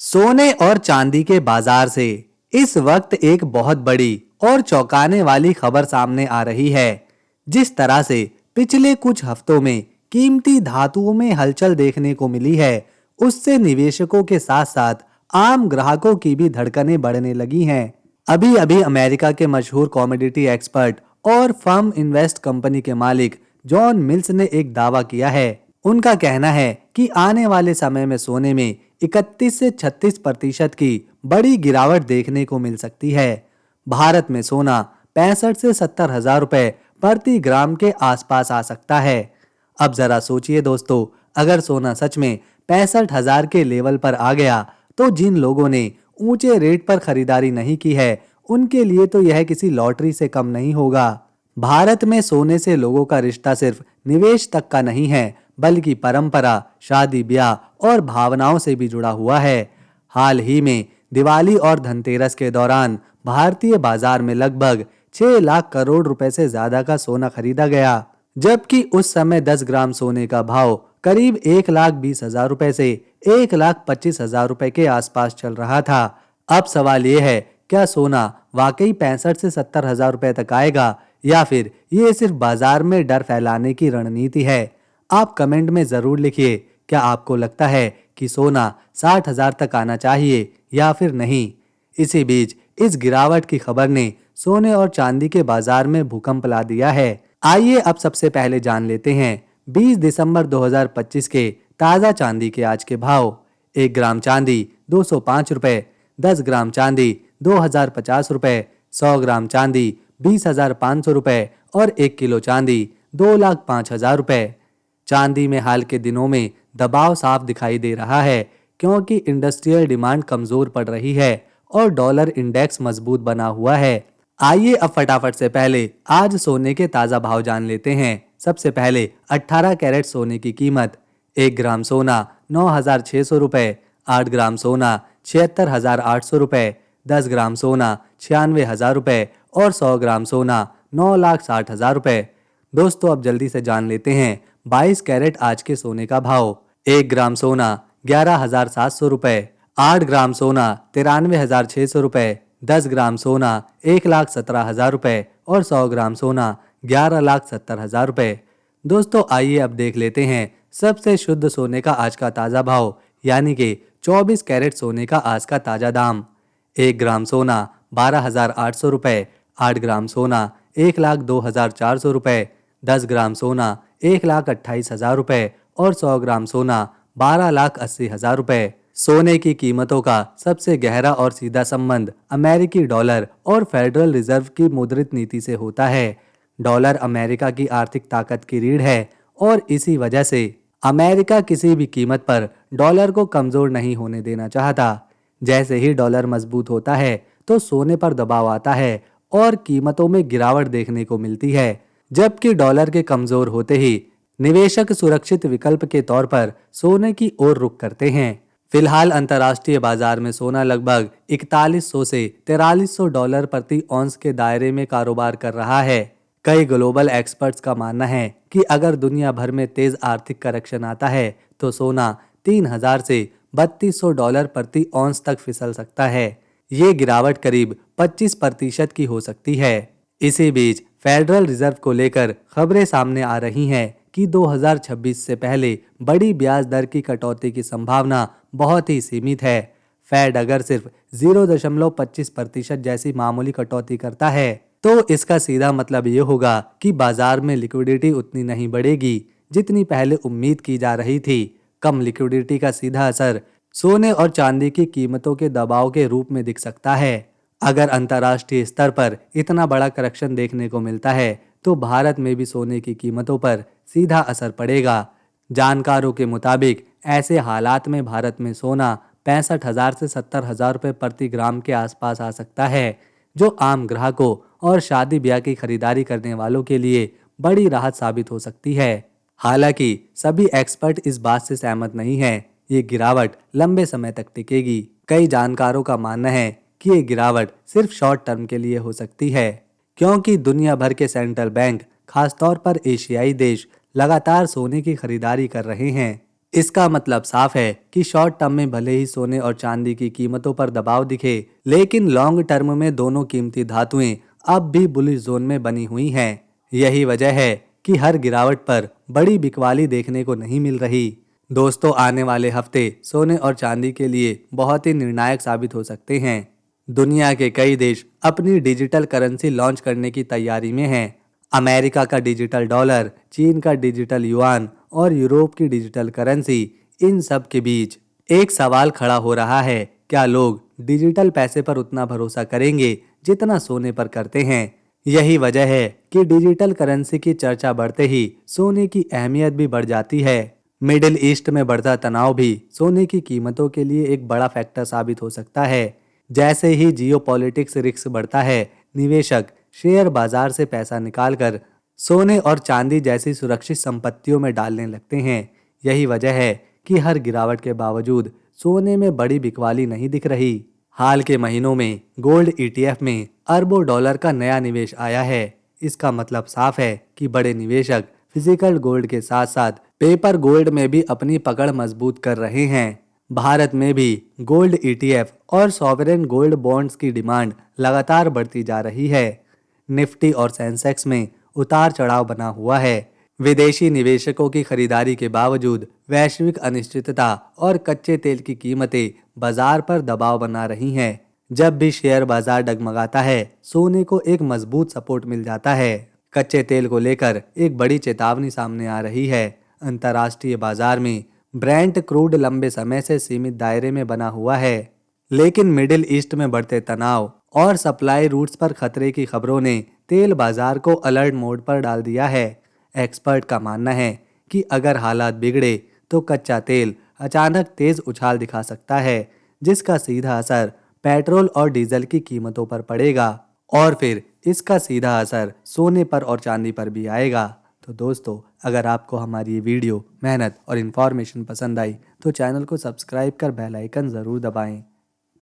सोने और चांदी के बाजार से इस वक्त एक बहुत बड़ी और चौंकाने वाली खबर सामने आ रही है। जिस तरह से पिछले कुछ हफ्तों में कीमती धातुओं में हलचल देखने को मिली है, उससे निवेशकों के साथ साथ आम ग्राहकों की भी धड़कनें बढ़ने लगी हैं। अभी अभी अमेरिका के मशहूर कॉमोडिटी एक्सपर्ट और फर्म इन्वेस्ट कंपनी के मालिक जॉन मिल्स ने एक दावा किया है। उनका कहना है कि आने वाले समय में सोने में 31 से 36% की बड़ी गिरावट देखने को मिल सकती है। भारत में सोना 65 से 70 हजार रुपए प्रति ग्राम के आसपास आ सकता है। अब जरा सोचिए दोस्तों, अगर सोना सच में 65,000 के लेवल पर आ गया तो जिन लोगों ने ऊंचे रेट पर खरीदारी नहीं की है, उनके लिए तो यह किसी लॉटरी से कम नहीं होगा। भारत में सोने से लोगों का रिश्ता सिर्फ निवेश तक का नहीं है, बल्कि परंपरा, शादी ब्याह और भावनाओं से भी जुड़ा हुआ है। हाल ही में दिवाली और धनतेरस के दौरान भारतीय बाजार में लगभग 6 लाख करोड़ रुपए से ज्यादा का सोना खरीदा गया, जबकि उस समय 10 ग्राम सोने का भाव करीब 1,20,000 रुपए से 1,25,000 रुपए के आसपास चल रहा था। अब सवाल यह है, क्या सोना वाकई 65 से 70 हजार रुपए तक आएगा, या फिर ये सिर्फ बाजार में डर फैलाने की रणनीति है? आप कमेंट में जरूर लिखिए, क्या आपको लगता है कि सोना 60,000 तक आना चाहिए या फिर नहीं? इसी बीच इस गिरावट की खबर ने सोने और चांदी के बाजार में भूकंप ला दिया है। आइए अब सबसे पहले जान लेते हैं 20 दिसंबर 2025 के ताज़ा चांदी के आज के भाव। 1 ग्राम चांदी 205 रुपए, 10 ग्राम चांदी 2,050 रुपए, 100 ग्राम चांदी 20,500 रुपए और 1 किलो चांदी 2,05,000 रुपए। चांदी में हाल के दिनों में दबाव साफ दिखाई दे रहा है, क्योंकि इंडस्ट्रियल डिमांड कमजोर पड़ रही है और डॉलर इंडेक्स मजबूत बना हुआ है। आइए अब फटाफट से पहले आज सोने के ताजा भाव जान लेते हैं। सबसे पहले 18 कैरेट सोने की कीमत। 1 ग्राम सोना 9,600 रुपए, 8 ग्राम सोना 76,800 रुपए, 10 ग्राम सोना 96,000 रुपए और 100 ग्राम सोना 9,60,000 रुपए। दोस्तों अब जल्दी से जान लेते हैं 22 कैरेट आज के सोने का भाव। 1 ग्राम सोना 11,700 रुपए, 8 ग्राम सोना 93,600 रुपए, 10 ग्राम सोना 1,17,000 रुपए और 100 ग्राम सोना 11,70,000 रुपए। दोस्तों आइए अब देख लेते हैं सबसे शुद्ध सोने का आज का ताज़ा भाव, यानी कि 24 कैरेट सोने का आज का ताज़ा दाम। 1 ग्राम सोना 12,800 रुपए, 8 ग्राम सोना 1,02,400 रुपए, 10 ग्राम सोना 1,28,000 रुपए और 100 ग्राम सोना 12,80,000 रुपए। सोने की कीमतों का सबसे गहरा और सीधा संबंध अमेरिकी डॉलर और फेडरल रिजर्व की मुद्रित नीति से होता है। डॉलर अमेरिका की आर्थिक ताकत की रीढ़ है और इसी वजह से अमेरिका किसी भी कीमत पर डॉलर को कमजोर नहीं होने देना चाहता। जैसे ही डॉलर मजबूत होता है तो सोने पर दबाव आता है और कीमतों में गिरावट देखने को मिलती है, जबकि डॉलर के कमजोर होते ही निवेशक सुरक्षित विकल्प के तौर पर सोने की ओर रुख करते हैं। फिलहाल अंतर्राष्ट्रीय बाजार में सोना लगभग 4100 से 4300 डॉलर प्रति औंस के दायरे में कारोबार कर रहा है। कई ग्लोबल एक्सपर्ट्स का मानना है कि अगर दुनिया भर में तेज आर्थिक करेक्शन आता है तो सोना 3,000 से 3,200 डॉलर प्रति औंस तक फिसल सकता है। ये गिरावट करीब 25% की हो सकती है। इसी बीच फेडरल रिजर्व को लेकर खबरें सामने आ रही हैं कि 2026 से पहले बड़ी ब्याज दर की कटौती की संभावना बहुत ही सीमित है। फेड अगर सिर्फ 0.25% जैसी मामूली कटौती करता है तो इसका सीधा मतलब ये होगा कि बाजार में लिक्विडिटी उतनी नहीं बढ़ेगी जितनी पहले उम्मीद की जा रही थी। कम लिक्विडिटी का सीधा असर सोने और चांदी की कीमतों के दबाव के रूप में दिख सकता है। अगर अंतर्राष्ट्रीय स्तर पर इतना बड़ा करेक्शन देखने को मिलता है तो भारत में भी सोने की कीमतों पर सीधा असर पड़ेगा। जानकारों के मुताबिक ऐसे हालात में भारत में सोना 65,000 से 70,000 रुपए प्रति ग्राम के आसपास आ सकता है, जो आम ग्राहकों और शादी ब्याह की खरीदारी करने वालों के लिए बड़ी राहत साबित हो सकती है। हालांकि सभी एक्सपर्ट इस बात से सहमत नहीं हैं, ये गिरावट लंबे समय तक टिकेगी। कई जानकारों का मानना है कि ये गिरावट सिर्फ शॉर्ट टर्म के लिए हो सकती है, क्योंकि दुनिया भर के सेंट्रल बैंक, खासतौर पर एशियाई देश, लगातार सोने की खरीदारी कर रहे हैं। इसका मतलब साफ है कि शॉर्ट टर्म में भले ही सोने और चांदी की कीमतों पर दबाव दिखे, लेकिन लॉन्ग टर्म में दोनों कीमती धातुएं अब भी बुलिश जोन में बनी हुई हैं। यही वजह है कि हर गिरावट पर बड़ी बिकवाली देखने को नहीं मिल रही। दोस्तों, आने वाले हफ्ते सोने और चांदी के लिए बहुत ही निर्णायक साबित हो सकते हैं। दुनिया के कई देश अपनी डिजिटल करेंसी लॉन्च करने की तैयारी में हैं। अमेरिका का डिजिटल डॉलर, चीन का डिजिटल युआन और यूरोप की डिजिटल करेंसी, इन सब के बीच एक सवाल खड़ा हो रहा है, क्या लोग डिजिटल पैसे पर उतना भरोसा करेंगे जितना सोने पर करते हैं? यही वजह है कि डिजिटल करेंसी की चर्चा बढ़ते ही सोने की अहमियत भी बढ़ जाती है। मिडिल ईस्ट में बढ़ता तनाव भी सोने की कीमतों के लिए एक बड़ा फैक्टर साबित हो सकता है। जैसे ही जियोपॉलिटिक्स रिस्क बढ़ता है, निवेशक शेयर बाजार से पैसा निकालकर सोने और चांदी जैसी सुरक्षित संपत्तियों में डालने लगते हैं। यही वजह है कि हर गिरावट के बावजूद सोने में बड़ी बिकवाली नहीं दिख रही। हाल के महीनों में गोल्ड ईटीएफ में अरबों डॉलर का नया निवेश आया है। इसका मतलब साफ है कि बड़े निवेशक फिजिकल गोल्ड के साथ साथ पेपर गोल्ड में भी अपनी पकड़ मजबूत कर रहे हैं। भारत में भी गोल्ड ईटीएफ और सॉवरेन गोल्ड बॉन्ड्स की डिमांड लगातार बढ़ती जा रही है। निफ्टी और सेंसेक्स में उतार चढ़ाव बना हुआ है। विदेशी निवेशकों की खरीदारी के बावजूद वैश्विक अनिश्चितता और कच्चे तेल की कीमतें बाजार पर दबाव बना रही हैं। जब भी शेयर बाजार डगमगाता है, सोने को एक मजबूत सपोर्ट मिल जाता है। कच्चे तेल को लेकर एक बड़ी चेतावनी सामने आ रही है। अंतर्राष्ट्रीय बाजार में ब्रेंट क्रूड लंबे समय से सीमित दायरे में बना हुआ है, लेकिन मिडिल ईस्ट में बढ़ते तनाव और सप्लाई रूट्स पर खतरे की खबरों ने तेल बाजार को अलर्ट मोड पर डाल दिया है। एक्सपर्ट का मानना है कि अगर हालात बिगड़े तो कच्चा तेल अचानक तेज उछाल दिखा सकता है, जिसका सीधा असर पेट्रोल और डीजल की कीमतों पर पड़ेगा और फिर इसका सीधा असर सोने पर और चांदी पर भी आएगा। तो दोस्तों, अगर आपको हमारी ये वीडियो, मेहनत और इन्फॉर्मेशन पसंद आई तो चैनल को सब्सक्राइब कर बेल आइकन ज़रूर दबाएं।